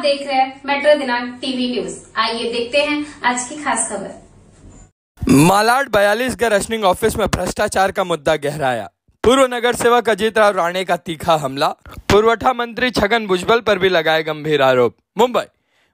आप देख रहे हैं मेट्रो दिनांक टीवी न्यूज। आइए देखते हैं आज की खास खबर। मालाड 42 के रशनिंग ऑफिस में भ्रष्टाचार का मुद्दा गहराया। पूर्व नगर सेवक अजीत राव राणे का तीखा हमला। पुरवठा मंत्री छगन भुजबल पर भी लगाए गंभीर आरोप। मुंबई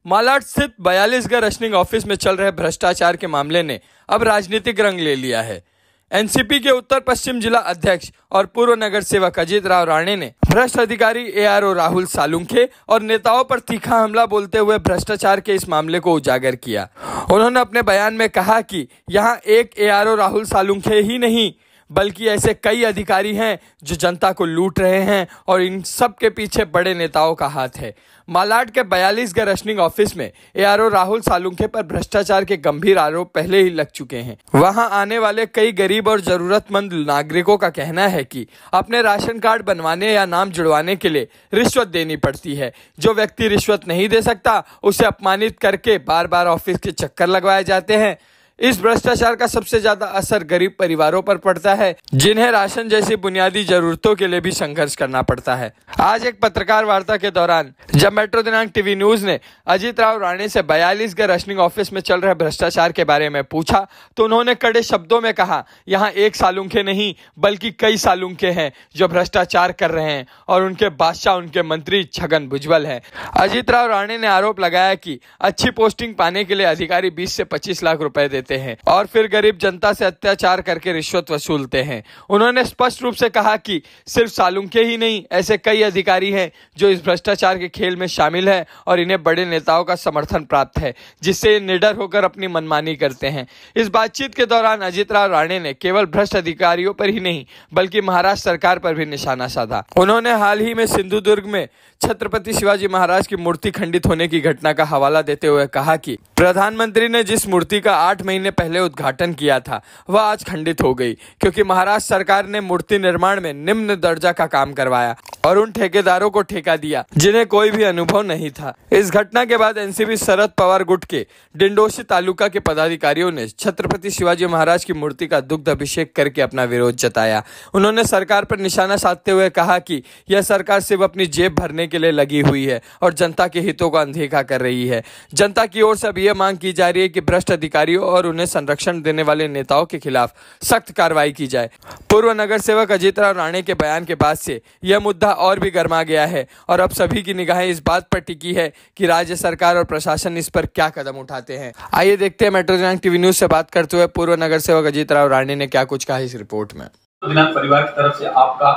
मालाड स्थित 42 के रशनिंग ऑफिस में चल रहे भ्रष्टाचार के मामले ने अब राजनीतिक रंग ले लिया है। एनसीपी के उत्तर पश्चिम जिला अध्यक्ष और पूर्व नगर सेवक अजीत राव राणे ने भ्रष्ट अधिकारी एआरओ राहुल सालुंखे और नेताओं पर तीखा हमला बोलते हुए भ्रष्टाचार के इस मामले को उजागर किया। उन्होंने अपने बयान में कहा कि यहां एक एआरओ राहुल सालुंखे ही नहीं बल्कि ऐसे कई अधिकारी हैं जो जनता को लूट रहे हैं और इन सब के पीछे बड़े नेताओं का हाथ है। मालाड के 42 के रशनिंग ऑफिस में एआरओ राहुल सालुंखे पर भ्रष्टाचार के गंभीर आरोप पहले ही लग चुके हैं। वहां आने वाले कई गरीब और जरूरतमंद नागरिकों का कहना है कि अपने राशन कार्ड बनवाने या नाम जुड़वाने के लिए रिश्वत देनी पड़ती है। जो व्यक्ति रिश्वत नहीं दे सकता उसे अपमानित करके बार बार ऑफिस के चक्कर लगवाए जाते हैं। इस भ्रष्टाचार का सबसे ज्यादा असर गरीब परिवारों पर पड़ता है जिन्हें राशन जैसी बुनियादी जरूरतों के लिए भी संघर्ष करना पड़ता है। आज एक पत्रकार वार्ता के दौरान जब मेट्रो दिनांक टीवी न्यूज ने अजीत राव राणे से 42 के रशनिंग ऑफिस में चल रहे भ्रष्टाचार के बारे में पूछा तो उन्होंने कड़े शब्दों में कहा, यहाँ एक सालुंखे नहीं बल्कि कई सालुंखे हैं जो भ्रष्टाचार कर रहे हैं और उनके बादशाह उनके मंत्री छगन भुजबल है। अजीत राव राणे ने आरोप लगाया कि अच्छी पोस्टिंग पाने के लिए अधिकारी 20 से 25 लाख रुपए देते हैं और फिर गरीब जनता से अत्याचार करके रिश्वत वसूलते हैं। उन्होंने स्पष्ट रूप से कहा कि सिर्फ सालुंखे ही नहीं, ऐसे कई अधिकारी हैं जो इस भ्रष्टाचार के खेल में शामिल हैं और इन्हें बड़े नेताओं का समर्थन प्राप्त है जिससे ये निडर होकर अपनी मनमानी करते हैं। इस बातचीत के दौरान अजीत राव राणे ने केवल भ्रष्ट अधिकारियों पर ही नहीं बल्कि महाराष्ट्र सरकार पर भी निशाना साधा। उन्होंने हाल ही में सिंधुदुर्ग में छत्रपति शिवाजी महाराज की मूर्ति खंडित होने की घटना का हवाला देते हुए कहा कि प्रधानमंत्री ने जिस मूर्ति का 8 महीने पहले उद्घाटन किया था वह आज खंडित हो गई क्योंकि महाराष्ट्र सरकार ने मूर्ति निर्माण में निम्न दर्जा का काम करवाया और उन ठेकेदारों को ठेका दिया जिन्हें कोई भी अनुभव नहीं था। इस घटना के बाद एनसीपी शरद पवार गुट के डिंडोशी तालुका के पदाधिकारियों ने छत्रपति शिवाजी महाराज की मूर्ति का दुग्ध अभिषेक करके अपना विरोध जताया। उन्होंने सरकार पर निशाना साधते हुए कहा कि यह सरकार सिर्फ अपनी जेब भरने के लिए लगी हुई है और जनता के हितों को अनदेखा कर रही है। जनता की ओर से अब यह मांग की जा रही है कि भ्रष्ट अधिकारियों और उन्हें संरक्षण देने वाले नेताओं के खिलाफ सख्त कार्रवाई की जाए। पूर्व नगर सेवक अजीत राव राणे के बयान के बाद से यह मुद्दा और भी गर्मा गया है और अब सभी की निगाहें इस बात पर टिकी है कि राज्य सरकार और प्रशासन इस पर क्या कदम उठाते हैं। आइए देखते हैं मेट्रो दिनांक टीवी न्यूज से बात करते हुए पूर्व नगर सेवक अजीत राव राणे ने क्या कुछ कहा इस रिपोर्ट में। दिनांक परिवार की तरफ से आपका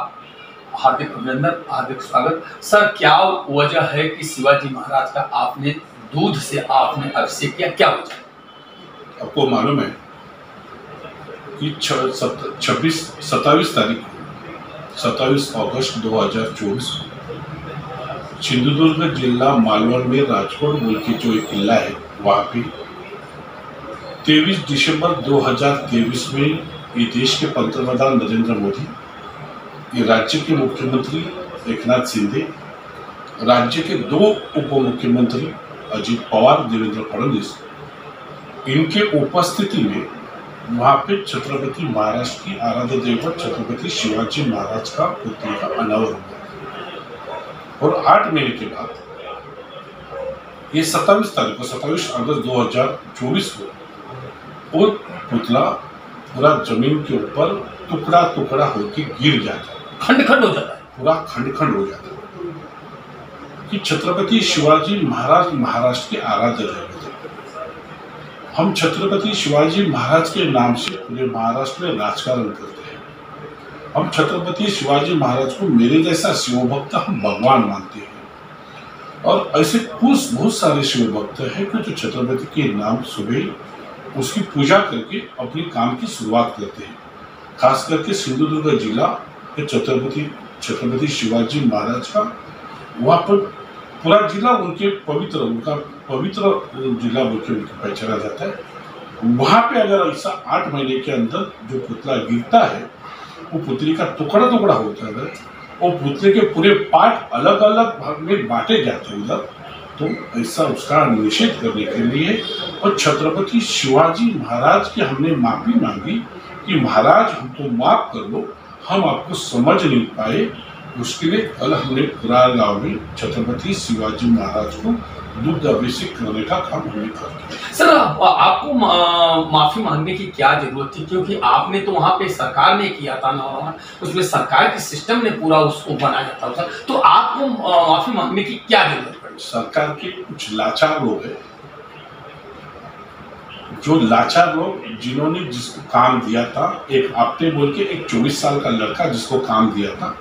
हार्दिक अभिनंदन, हार्दिक स्वागत। सर, क्या वजह है कि शिवाजी महाराज का आपने दूध से आपने अभिषेक किया, क्या वजह? आपको मालूम है कि 27 अगस्त 2024 सिंधुदुर्ग जिला मालवण में राजकोट बोल के जो एक किला है वहां पे 23 दिसंबर 2023 में ये देश के पंतप्रधान नरेंद्र मोदी, ये राज्य के मुख्यमंत्री एकनाथ शिंदे, राज्य के 2 उप मुख्यमंत्री अजित पवार, देवेंद्र फडणवीस, इनके उपस्थिति में वहां पे छत्रपति महाराष्ट्र की आराध्य दैवत छत्रपति शिवाजी महाराज का पुतले का अनावरण हुआ और 8 महीने के बाद ये 27 तारीख को 27 अगस्त 2024 को वो पुतला पूरा जमीन के ऊपर टुकड़ा टुकड़ा होकर गिर जाता है, खंड खंड हो जाता है, पूरा खंड खंड हो जाता है कि छत्रपति शिवाजी महाराज महाराष्ट्र के आराध्य दैवत है। हम छत्रपति शिवाजी महाराज के नाम से पूरे महाराष्ट्र में राजकारण करते हैं। हम छत्रपति शिवाजी महाराज को मेरे जैसा शिव भक्त हम भगवान मानते हैं और ऐसे बहुत सारे शिव भक्त हैं कि जो छत्रपति के नाम सुबह उसकी पूजा करके अपने काम की शुरुआत करते हैं। खास करके सिंधुदुर्ग जिला के छत्रपति शिवाजी महाराज का वहाँ पर पूरा जिला उनका पवित्र जिला बोल के उनकी पहचाना जाता है। वहाँ पे अगर ऐसा 8 महीने के अंदर जो पुतला गिरता है वो पुतले का टुकड़ा टुकड़ा होता है और पुतले के पूरे पार्ट अलग अलग भाग में बांटे जाते हैं उधर, तो ऐसा उसका निषेध करने के लिए और छत्रपति शिवाजी महाराज की हमने माफी मांगी कि महाराज हमको माफ कर लो, हम आपको समझ नहीं पाए, उसके लिए कल हमने कुरार गांव में छत्रपति शिवाजी महाराज को दुग्ध अभिषेक करने का काम हमने कर दिया। सर, आपको माफी मांगने की क्या जरूरत थी, क्योंकि आपने तो वहां पे सरकार ने किया था ना, उसमें सरकार के सिस्टम ने पूरा उसको बनाया था सर, तो आपको माफी मांगने की क्या जरूरत पड़ी? सरकार के कुछ लाचार लोग हैं, जो लाचार लोग जिन्होंने जिसको काम दिया था, एक आपने बोल के एक 24 साल का लड़का जिसको काम दिया था,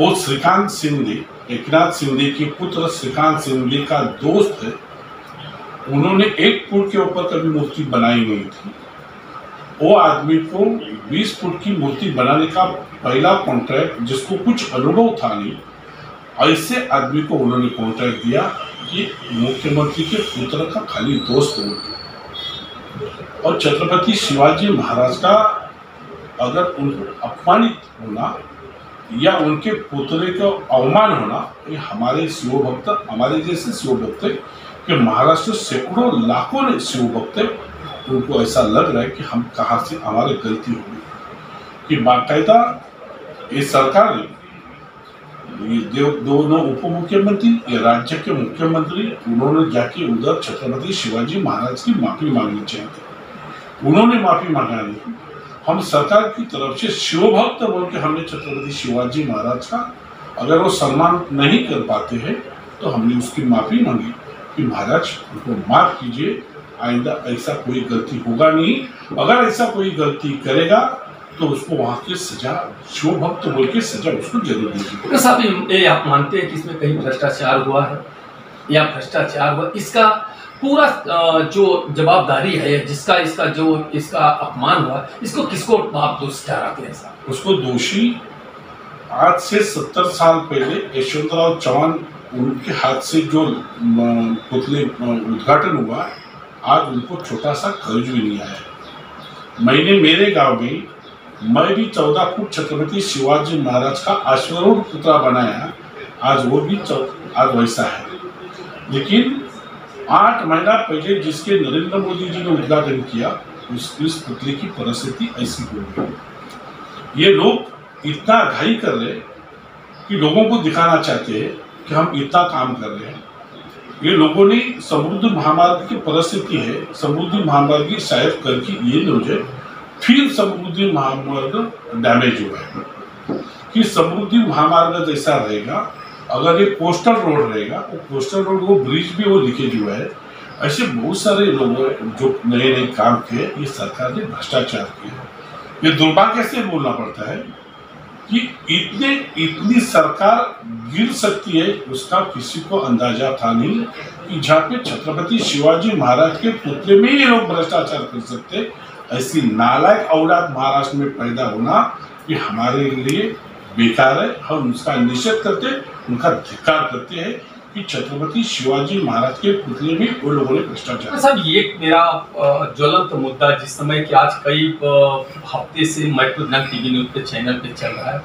वो श्रीकांत शिंदे, एकनाथ शिंदे के पुत्र श्रीकांत शिंदे का दोस्त है। उन्होंने एक फुट के ऊपर कभी मूर्ति बनाई हुई थी। वो आदमी को 20 फुट की मूर्ति बनाने का पहला कॉन्ट्रैक्ट, जिसको कुछ अनुभव था नहीं, ऐसे आदमी को उन्होंने कॉन्ट्रैक्ट दिया कि मुख्यमंत्री के पुत्र का खाली दोस्त हो। और छत्रपति शिवाजी महाराज का अगर उनको अपमानित होना या उनके पुतले का अवमान होना, ये हमारे शिव भक्त, हमारे जैसे शिव भक्त कि महाराष्ट्र सैकड़ों लाखों ने शिव भक्त, उनको ऐसा लग रहा है कि हम कहाँ से हमारी गलती होगी कि बाकायदा ये सरकार ने, ये दोनों उप मुख्यमंत्री, ये राज्य के मुख्यमंत्री, उन्होंने जाके उधर छत्रपति शिवाजी महाराज की माफी मांगनी चाहिए। उन्होंने माफी मांगा नहीं। हम सरकार की तरफ से शिवभक्त बोल के हमने छत्रपति शिवाजी महाराज का अगर वो सम्मान नहीं कर पाते हैं तो हमने उसकी माफी मांगी कि महाराज उनको माफ कीजिए, आइंदा ऐसा कोई गलती होगा नहीं। अगर ऐसा कोई गलती करेगा तो उसको वहां की सजा, शिवभक्त बोल के सजा उसको जरूर देगी। साहब, ये आप मानते हैं कि इसमें कहीं भ्रष्टाचार हुआ है या भ्रष्टाचार हुआ, इसका पूरा जो जवाबदारी है, जिसका इसका अपमान हुआ, इसको किसको आप दोषी ठहराते हैं साहब? उसको दोषी आज से 70 साल पहले यशवंतराव चौहान, उनके हाथ से जो पुतले उद्घाटन हुआ, आज उनको छोटा सा खर्च भी नहीं आया। मैंने मेरे गांव में मैं भी 14 फुट छत्रपति शिवाजी महाराज का अश्वरूढ़ पुतला बनाया, आज वो भी आज वैसा है। लेकिन 8 महीना पहले जिसके नरेंद्र मोदी जी ने उद्घाटन किया, इस पुतले की परिस्थिति ऐसी हो गई। ये लोग इतना घाई कर रहे कि लोगों को दिखाना चाहते हैं कि हम इतना काम कर रहे हैं। ये लोगों ने समृद्धि महामार्ग की परिस्थिति है, समृद्धि महामार्ग की शायद कल की ये न्यूज है, फिर समृद्धि महामार्ग डैमेज हुआ है कि समृद्धि महामार्ग जैसा रहेगा, अगर ये कोस्टल रोड रहेगा, वो कोस्टल रोड, वो ब्रिज भी वो लीकेज हुआ है। ऐसे बहुत सारे लोग जो नए नए काम किए, ये सरकार ने भ्रष्टाचार किया। ये दुर्भाग्य से बोलना पड़ता है कि इतनी सरकार गिर सकती है, उसका किसी को अंदाजा था नहीं कि जहाँ पे छत्रपति शिवाजी महाराज के पुतले में ये लोग भ्रष्टाचार कर सकते। ऐसी नालायक औलाद महाराष्ट्र में पैदा होना ये हमारे लिए बेकार है। हम उसका निषेध करते, उनका धिक्कार करते हैं कि छत्रपति शिवाजी महाराज के पुतले में वो लोगों ने भ्रष्टाचार। साहब, ये मेरा ज्वलंत मुद्दा जिस समय कि आज कई हफ्ते से मेट्रो जन टीवी न्यूज पे चैनल पे चल रहा है,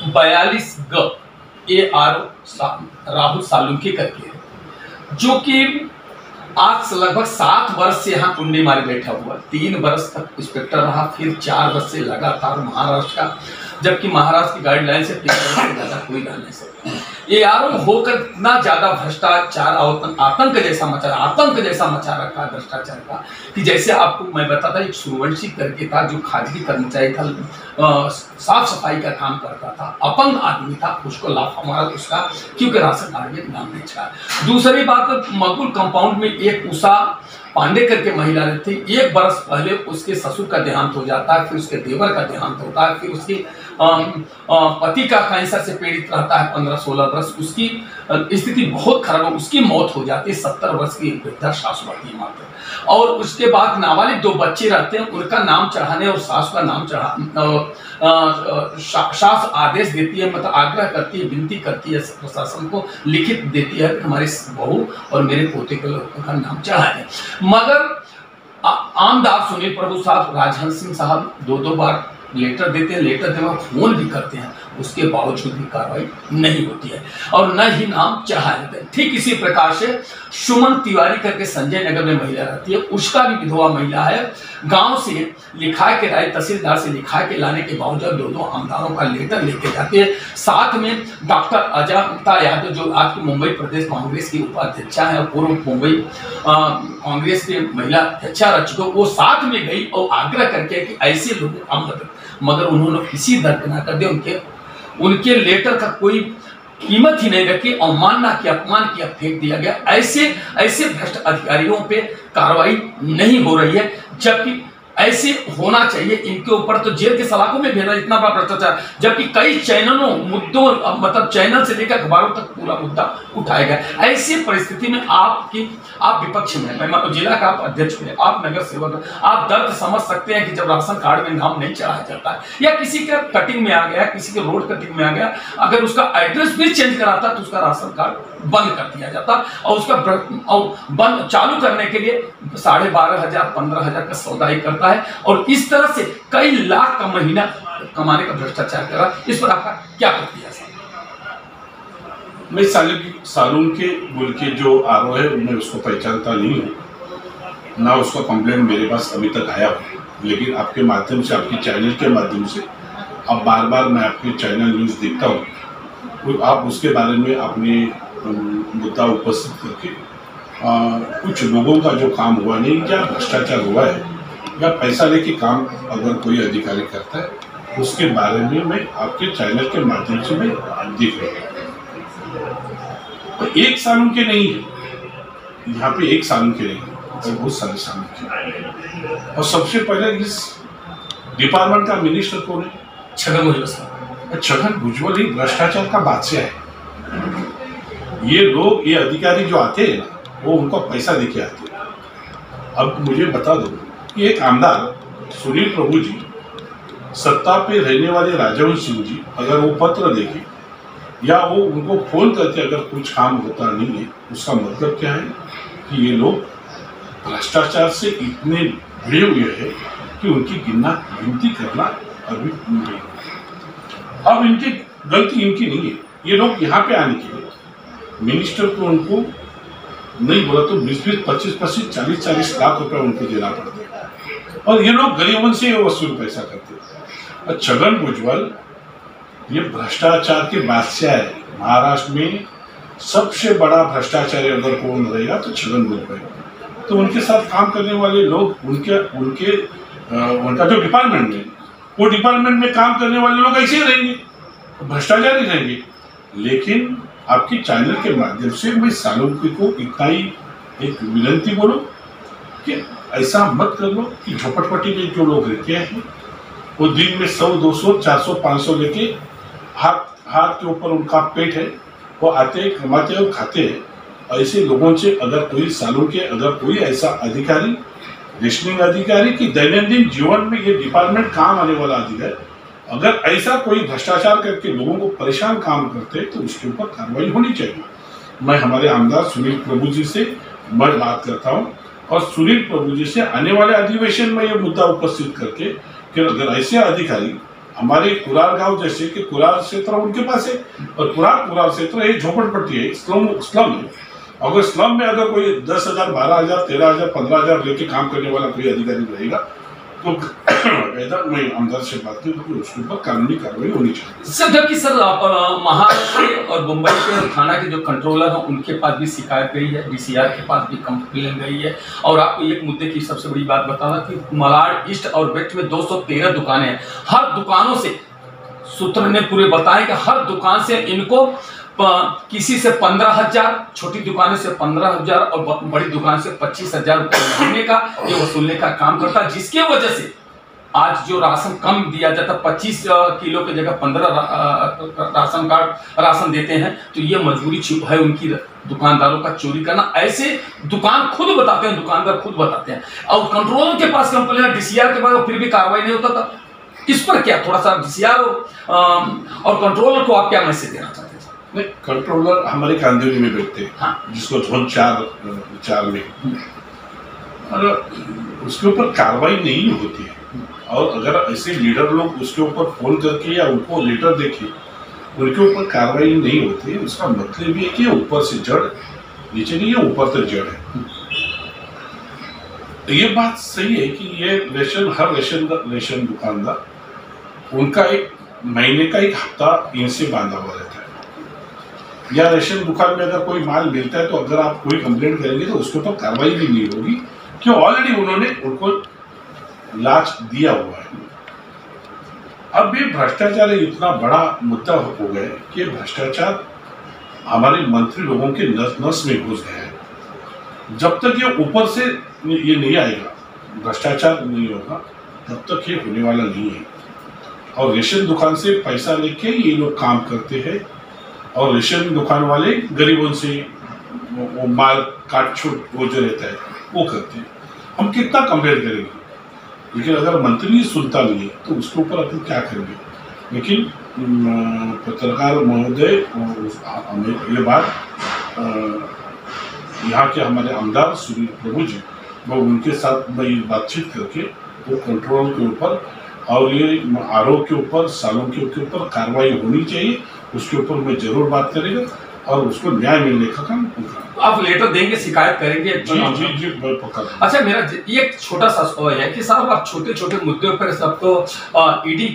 42 ग ये आरोप राहुल सालुंके करके है, जो कि आज लगभग 7 वर्ष से यहाँ कुंडी मारे बैठा हुआ, 3 वर्ष तक इंस्पेक्टर रहा, फिर 4 वर्ष से लगातार महाराष्ट्र का, जबकि महाराष्ट्र की गाइडलाइन से 3 वर्ष से ज्यादा कोई रह नहीं सकता। ये आरोप होकर इतना ज्यादा भ्रष्टाचार, आतंक जैसा मचा रखा है भ्रष्टाचार का, कि जैसे आपको मैं बताता, एक सूर्यवंशी करके था जो खाजगी कर्मचारी था, साफ सफाई का काम करता था, अपंग आदमी था, उसको लाफा मारा उसका, क्योंकि राशन कार्ड में नाम नहीं छा। दूसरी बात, मकुल कंपाउंड में एक उषा पांडे करके महिला रहती, 1 बरस पहले उसके ससुर का देहांत हो जाता है, फिर उसके देवर का देहांत होता है, फिर उसके पति का कैंसर से पीड़ित रहता है 15-16 वर्ष, उसकी स्थिति बहुत खराब है, उसकी मौत हो जाती है, 70 वर्ष की वृद्धा सासु रहती है मात्र। और उसके बाद नाबालिग 2 बच्चे रहते हैं, उनका नाम चढ़ाने और सास का नाम सास आदेश देती है, मतलब आग्रह करती है, विनती करती है प्रशासन को, लिखित देती है कि हमारे बहू और मेरे पोते का नाम चढ़ाए। मगर आमदार सुनील प्रभु साहब, राजहंस सिंह साहब 2-2 बार लेटर देते हैं, लेटर देने फोन भी करते हैं, उसके बावजूद भी कार्रवाई नहीं होती है और न ही नाम चढ़ाया जाता है। ठीक इसी प्रकार से सुमन तिवारी करके संजय नगर में महिला रहती है, उसका भी विधवा महिला है। गांव से लिखा के लाए, तहसीलदार से लिखा के लाने के बावजूद दो आमदारों का लेटर लेके जाते हैं। साथ में डॉक्टर अजंता यादव जो आज की मुंबई प्रदेश कांग्रेस की उपाध्यक्षा है, पूर्व मुंबई कांग्रेस के महिला अध्यक्षा रह चुके, वो साथ में गई और आग्रह करके कि ऐसे लोगों का मदद, मगर उन्होंने किसी दर्द ना कर दिया। उनके लेटर का कोई कीमत ही नहीं रखी, अवमानना किया, अपमान किया, फेंक दिया गया। ऐसे भ्रष्ट अधिकारियों पे कार्रवाई नहीं हो रही है, जबकि ऐसे होना चाहिए। इनके ऊपर तो जेल के सलाखों में भेजा, इतना बड़ा भ्रष्टाचार, जबकि कई चैनलों मुद्दों मतलब चैनल से लेकर अखबारों तक पूरा मुद्दा उठाया गया। ऐसी परिस्थिति में आप विपक्ष में, मैं जिला का आप अध्यक्ष हैं, आप नगर सेवक, आप दर्द समझ सकते हैं कि जब राशन कार्ड में नाम नहीं चढ़ाया जाता है या किसी का कटिंग में आ गया, किसी के रोड कटिंग में आ गया, अगर उसका एड्रेस भी चेंज कराता तो उसका राशन कार्ड बंद कर दिया जाता और उसका बंद चालू करने के लिए 12,500 15,000 का सौदा ही करता है और इस तरह से कई लाख का महीना कमाने का भ्रष्टाचार करा। इस पर आपका क्या प्रतिक्रिया है? मैं सालून के बोल के जो आरोप है मैं उसको पहचानता नहीं हूँ, ना उसका कंप्लेंट मेरे पास अभी तक आया हो, लेकिन आपके माध्यम से, आपके चैनल के माध्यम से अब बार मैं आपके चैनल न्यूज़ देखता हूँ, तो आप उसके बारे में अपने मुद्दा उपस्थित करके कुछ लोगों का जो काम हुआ नहीं, क्या भ्रष्टाचार हुआ है या पैसा लेके काम अगर कोई अधिकारी करता है, उसके बारे में मैं आपके चैनल के माध्यम से मैं देख रहा हूँ। एक सालून के नहीं है यहाँ पे, एक सालून के नहीं है, बहुत सारे सालून के। और सबसे पहले इस डिपार्टमेंट का मिनिस्टर कौन है? छगन भुजबल। छगन भुजबल ही भ्रष्टाचार का बादशाह है। ये लोग, ये अधिकारी जो आते हैं ना, वो उनको पैसा देके आते हैं। अब मुझे बता दो कि एक आमदार सुनील प्रभु जी, सत्ता पे रहने वाले राजवंश सिंह जी, अगर वो पत्र देखे या वो उनको फोन करके अगर कुछ काम होता नहीं है, उसका मतलब क्या है कि ये लोग भ्रष्टाचार से इतने भिड़े हुए हैं कि उनकी गिनती करना अभी नहीं। अब इनकी गलती इनकी नहीं है, ये लोग यहाँ पे आने के लिए मिनिस्टर को उनको नहीं बोला तो 20-20, 25-25, 40-40 लाख रुपए उनको देना पड़ता है और ये लोग गरीबों से वसूल पैसा करते हैं। और छगन भुजबल ये भ्रष्टाचार के बादशाह है। महाराष्ट्र में सबसे बड़ा भ्रष्टाचारी अगर कौन रहेगा तो छगन भुजबल। तो उनके साथ काम करने वाले लोग, उनका जो डिपार्टमेंट है, वो डिपार्टमेंट में काम करने वाले लोग ऐसे ही रहेंगे, भ्रष्टाचारी रहेंगे। लेकिन आपके चैनल के माध्यम से मैं सालून को इतना ही एक विनती बोलो कि ऐसा मत कर लो कि झोपड़पट्टी में जो लोग रहते हैं वो दिन में 100, 200, 400, 500 लेके हाथ के ऊपर उनका पेट है, वो आते हैं, कमाते हैं और खाते हैं। ऐसे लोगों से अगर कोई सालून के, अगर कोई ऐसा अधिकारी, रेशनिंग अधिकारी की दैनंदिन जीवन में ये डिपार्टमेंट काम आने वाला अधिकारी, अगर ऐसा कोई भ्रष्टाचार करके लोगों को परेशान काम करते तो उसके ऊपर कार्रवाई होनी चाहिए। मैं हमारे आमदार सुनील प्रभु जी से मैं बात करता हूं और सुनील प्रभु जी से आने वाले अधिवेशन में ये मुद्दा उपस्थित करके कि अगर ऐसे अधिकारी हमारे कुरार गांव जैसे कि कुरार क्षेत्र उनके पास है और कुरार क्षेत्र एक झोपड़पट्टी है, स्लम है, अगर स्लम में अगर कोई 10,000, 12,000, 13,000, 15,000 लेके काम करने वाला कोई अधिकारी रहेगा तो मैं आमदार से बात की तो उसके ऊपर कानूनी कार्रवाई होनी चाहिए। सर, जबकि सर महाराष्ट्र और मुंबई के थाना के जो कंट्रोलर हैं उनके पास भी शिकायत गई है, डीसीआर के पास भी कंप्लेन गई है। और आपको एक मुद्दे की सबसे बड़ी बात बताना कि मलाड ईस्ट और वेस्ट में 213 दुकानें हैं। हर दुकानों से सूत्र ने पूरे बताया कि हर दुकान से इनको किसी से 15,000, छोटी दुकानें से 15,000 और बड़ी दुकान से 25,000 रुपये महीने का ये वसूलने का काम करता है, जिसके वजह से आज जो राशन कम दिया जाता, 25 किलो की जगह 15 राशन देते हैं, तो ये मजबूरी है उनकी दुकानदारों का चोरी करना। ऐसे दुकान खुद बताते हैं, दुकानदार खुद बताते हैं। और कंट्रोलर के पास कंप्लेन, डीसीआर के पास, फिर भी कार्रवाई नहीं होता था। इस पर क्या थोड़ा सा डीसीआर और कंट्रोलर को आप क्या मैसेज देना चाहते हैं? नहीं, कंट्रोलर हमारे कांदिवली में बैठते हैं, हाँ, जिसको जोन 4 में और उसके ऊपर कार्रवाई नहीं होती है। और अगर ऐसे लीडर लोग उसके ऊपर फोन करके या उनको लेटर देके उनके ऊपर कार्रवाई नहीं होती है, उसका मतलब ये है कि ऊपर से जड़, नीचे नहीं है, ऊपर तक जड़ है। ये बात सही है कि ये हर रेशन दुकानदार उनका एक महीने का एक हफ्ता इनसे बांधा हुआ रहता है। या रेशन दुकान में अगर कोई माल मिलता है तो अगर आप कोई कंप्लेंट करेंगे तो उसके ऊपर कार्रवाई भी नहीं होगी, क्यों ऑलरेडी उन्होंने उनको लाच दिया हुआ है। अब ये भ्रष्टाचार इतना बड़ा मुद्दा हो गया है कि भ्रष्टाचार हमारे मंत्री लोगों के नस में घुस गया है। जब तक ये ऊपर से ये नहीं आएगा, भ्रष्टाचार नहीं होगा, तब तक ये होने वाला नहीं है। और रेशन दुकान से पैसा लेके ये लोग काम करते हैं और रेशन दुकान वाले गरीबों से वो माल काट छूट वो जो रहता है वो करते हैं। हम कितना कंपेयर करेंगे, लेकिन अगर मंत्री सुनता नहीं है तो उसके ऊपर अपन क्या करेंगे। लेकिन पत्रकार महोदय ये बात यहाँ के हमारे आमदार सुनील प्रभु जी, वो उनके साथ बातचीत करके वो कंट्रोल के ऊपर और ये आरोप के ऊपर, सालों के ऊपर कार्रवाई होनी चाहिए, उसके ऊपर मैं जरूर बात करेंगे और उसको न्याय मिलने का काम होगा। आप लेटर देंगे, शिकायत करेंगे? जी पक्का। अच्छा, मेरा ये एक छोटा सा सवाल है कि साहब आप छोटे छोटे मुद्दों पर सब तो ईडी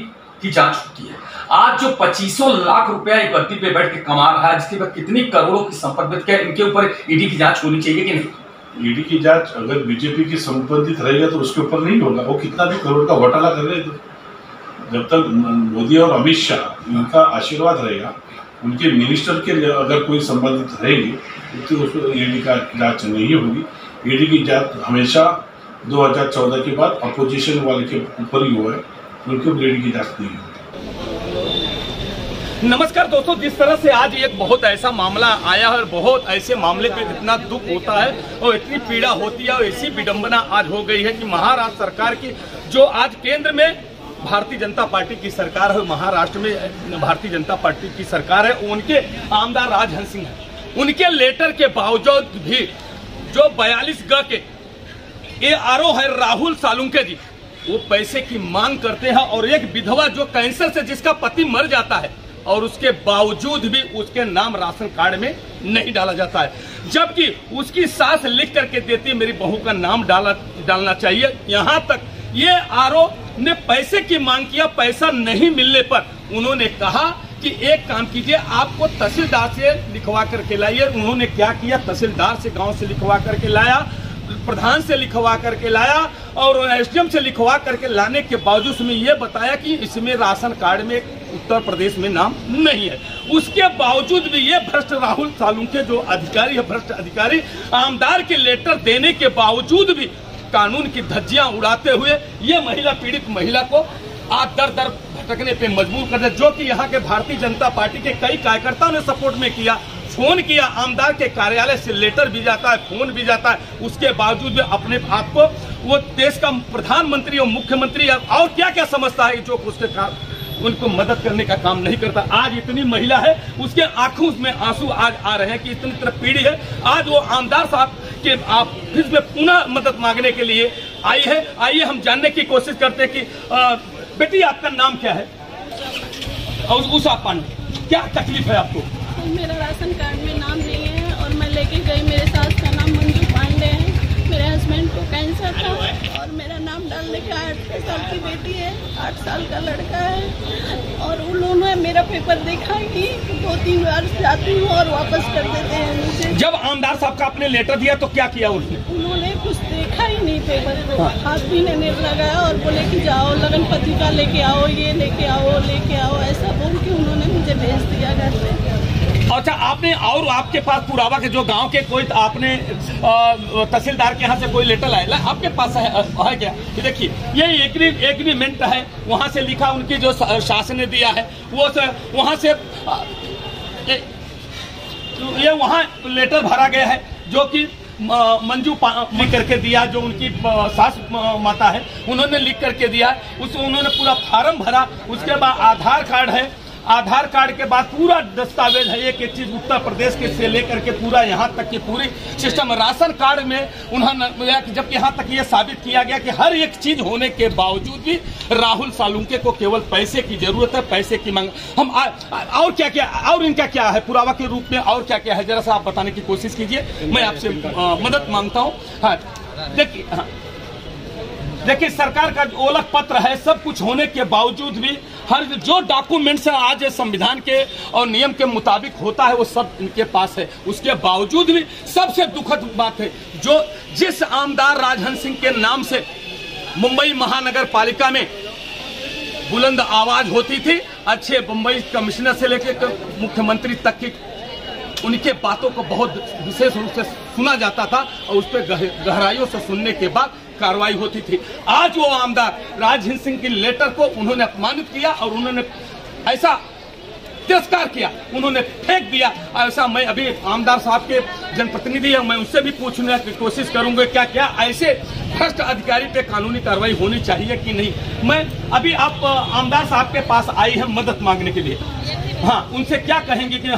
की जांच होती है। आज जो 2500 लाख रुपया एक व्यक्ति पे बैठ के कमा रहा है, जिसके बाद कितनी करोड़ों की संपत्ति, क्या इनके ऊपर ईडी की जांच होनी चाहिए कि नहीं? ईडी की जांच अगर बीजेपी की संबंधित रहेगा तो उसके ऊपर नहीं होगा। वो कितना भी करोड़ का घोटाला कर रहे, तो जब तक मोदी और अमित शाह इनका आशीर्वाद रहेगा, उनके मिनिस्टर के अगर कोई संबंधित रहेंगे तो उसको ईडी का जांच नहीं होगी। ईडी की जांच हमेशा 2014 के बाद अपोजिशन वाले के ऊपर ही हुआ है, उनके ऊपर ईडी की जांच नहीं होगी। नमस्कार दोस्तों, जिस तरह से आज एक बहुत ऐसा मामला आया है और बहुत ऐसे मामले पे इतना दुख होता है और इतनी पीड़ा होती है और ऐसी विडंबना आज हो गई है कि महाराष्ट्र सरकार की जो आज केंद्र में भारतीय जनता पार्टी की सरकार है, महाराष्ट्र में भारतीय जनता पार्टी की सरकार है, उनके आमदार राजहंस सिंह है, उनके लेटर के बावजूद भी जो 42 ग के ये आरोप है राहुल सालुंके जी, वो पैसे की मांग करते हैं। और एक विधवा जो कैंसर से जिसका पति मर जाता है और उसके बावजूद भी उसके नाम राशन कार्ड में नहीं डाला जाता है, जबकि उसकी सास लिख करके देती है मेरी बहू का नाम डालना चाहिए। यहाँ तक ये आरोप ने पैसे की मांग किया, पैसा नहीं मिलने पर उन्होंने कहा कि एक काम कीजिए, आपको तहसीलदार से लिखवा करके लाइए। उन्होंने क्या किया, तहसीलदार से गांव से लिखवा करके लाया, प्रधान से लिखवा करके लाया और एसडीएम से लिखवा करके लाने के बावजूद उसमें यह बताया कि इसमें राशन कार्ड में उत्तर प्रदेश में नाम नहीं है। उसके बावजूद भी ये भ्रष्ट राहुल सालुंके जो अधिकारी है, भ्रष्ट अधिकारी, आमदार के लेटर देने के बावजूद भी कानून की धज्जियां उड़ाते हुए ये महिला, पीड़ित महिला को आज दर दर भटकने पे मजबूर कर दे, जो कि यहाँ के भारतीय जनता पार्टी के कई कार्यकर्ताओं ने सपोर्ट में किया। फोन किया, आमदार के कार्यालय से लेटर भी जाता है, फोन भी जाता है, उसके बावजूद भी अपने आप को वो देश का प्रधानमंत्री और मुख्यमंत्री और क्या क्या समझता है, जो उसके उनको मदद करने का काम नहीं करता। आज इतनी महिला है, उसके आंखों में आंसू आज आ रहे हैं कि इतनी तरह पीड़ी है। आज वो आमदार साहब के ऑफिस में पुनः मदद मांगने के लिए आई है। आइए हम जानने की कोशिश करते हैं कि बेटी आपका नाम क्या है? और उषा पांडे, क्या तकलीफ है आपको? मेरा राशन कार्ड में नाम नहीं है और मैं लेके गई, मेरे सास का नाम मंजू पांडे है, मेरे हस्बैंड को कैंसर था और मेरा नाम डालने का 8 साल की बेटी है, 8 साल का लड़का है। और उन्होंने मेरा पेपर देखा कि 2-3 बार जाती हूँ और वापस कर देते हैं मुझे। जब आमदार साहब का आपने लेटर दिया तो क्या किया उन्होंने कुछ देखा ही नहीं पेपर को, हाथ भी नहीं लगाया और बोले कि जाओ लगन पत्रिका लेके आओ, ये लेके आओ, ऐसा बोल के उन्होंने मुझे भेज दिया घर पे। अच्छा, आपने और आपके पास पुरावा के जो गांव के कोई आपने तहसीलदार के यहाँ से कोई लेटर लाया आपके पास है क्या? देखिए, ये एग्रीमेंट है, वहां से लिखा, उनकी जो शासन ने दिया है वो वहां से ये वहां लेटर भरा गया है जो कि मंजू लिख करके दिया, जो उनकी सास माता है उन्होंने लिख करके दिया, उन्होंने पूरा फार्म भरा। उसके बाद आधार कार्ड है आधार कार्ड के बाद पूरा दस्तावेज है, एक एक चीज उत्तर प्रदेश के से लेकर के पूरा यहाँ तक की पूरी सिस्टम। राशन कार्ड में उन्होंने जब यहाँ तक ये साबित किया गया कि हर एक चीज होने के बावजूद भी राहुल सालुंके को केवल पैसे की जरूरत है, पैसे की मांग। हम और क्या क्या और इनका क्या है पुरावा के रूप में, और क्या क्या है जरा सा आप बताने की कोशिश कीजिए, मैं आपसे मदद मांगता हूँ। हाँ देखिए सरकार का ओलख पत्र है, सब कुछ होने के बावजूद भी हर जो डॉक्यूमेंट्स आज संविधान के और नियम के मुताबिक होता है वो सब इनके पास है। उसके बावजूद भी सबसे दुखद बात है जो जिस आमदार राजहंस सिंह के नाम से मुंबई महानगर पालिका में बुलंद आवाज होती थी, अच्छे मुंबई कमिश्नर से लेकर मुख्यमंत्री तक की उनके बातों को बहुत विशेष रूप से सुना जाता था और उस पर गहराइयों से सुनने के बाद कार्रवाई होती थी। आज वो आमदार राजहंस सिंह की लेटर को उन्होंने अपमानित किया और उन्होंने ऐसा तिरस्कार किया, उन्होंने फेंक दिया। ऐसा मैं अभी आमदार साहब के जनप्रतिनिधि है, मैं उससे भी पूछने की कोशिश करूंगा क्या क्या ऐसे भ्रष्ट अधिकारी पे कानूनी कार्रवाई होनी चाहिए कि नहीं। मैं अभी आप आमदार साहब के पास आई है मदद मांगने के लिए, हाँ उनसे क्या कहेंगे कि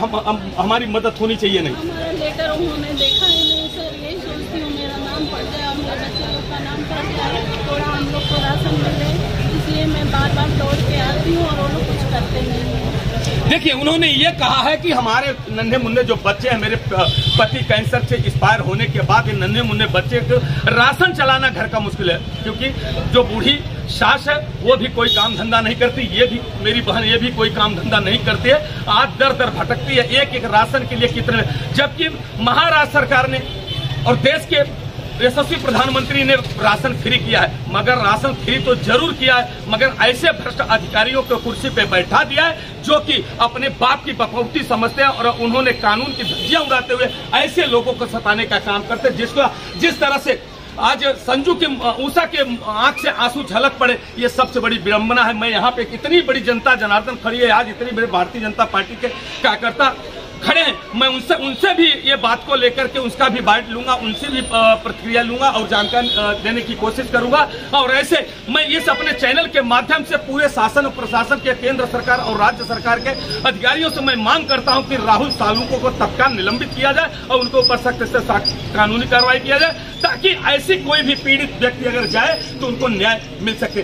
हमारी मदद होनी चाहिए? नहीं हमारा लेटर उन्होंने देखा ही नहीं सर, यही सोचती हूँ मेरा नाम पड़ जाए और मेरे बच्चे लोग का नाम पड़ जाए, थोड़ा हम लोग को राशन मिले, इसलिए मैं बार बार दौड़ के आती हूँ और वो लोग कुछ करते नहीं हैं। देखिए उन्होंने ये कहा है कि हमारे नन्हे मुन्ने जो बच्चे हैं, मेरे पति कैंसर से एक्सपायर होने के बाद ये नन्हे मुन्ने बच्चे को राशन चलाना घर का मुश्किल है, क्योंकि जो बूढ़ी सास है वो भी कोई काम धंधा नहीं करती, ये भी मेरी बहन ये भी कोई काम धंधा नहीं करती है, आज दर दर भटकती है एक एक राशन के लिए कितने। जबकि महाराष्ट्र सरकार ने और देश के यशस्वी प्रधानमंत्री ने राशन फ्री किया है, मगर राशन फ्री तो जरूर किया है, मगर ऐसे भ्रष्ट अधिकारियों को कुर्सी पे बैठा दिया है जो कि अपने बाप की बपौती समझते हैं और उन्होंने कानून की धज्जियां उड़ाते हुए ऐसे लोगों को सताने का काम करते हैं। जिस तरह से आज संजू के ऊषा के आंख से आंसू झलक पड़े, ये सबसे बड़ी विडंबना है। मैं यहाँ पे इतनी बड़ी जनता जनार्दन खड़ी है, आज इतनी बड़ी भारतीय जनता पार्टी के कार्यकर्ता खड़े हैं, मैं उनसे भी ये बात को लेकर के उसका भी बाइट लूंगा, उनसे भी प्रतिक्रिया लूंगा और जानकारी देने की कोशिश करूंगा। और ऐसे मैं इस अपने चैनल के माध्यम से पूरे शासन और प्रशासन के केंद्र सरकार और राज्य सरकार के अधिकारियों से मैं मांग करता हूं कि राहुल सालुंके को तत्काल निलंबित किया जाए और उनको ऊपर सख्त से कानूनी कार्रवाई किया जाए, ताकि ऐसी कोई भी पीड़ित व्यक्ति अगर जाए तो उनको न्याय मिल सके।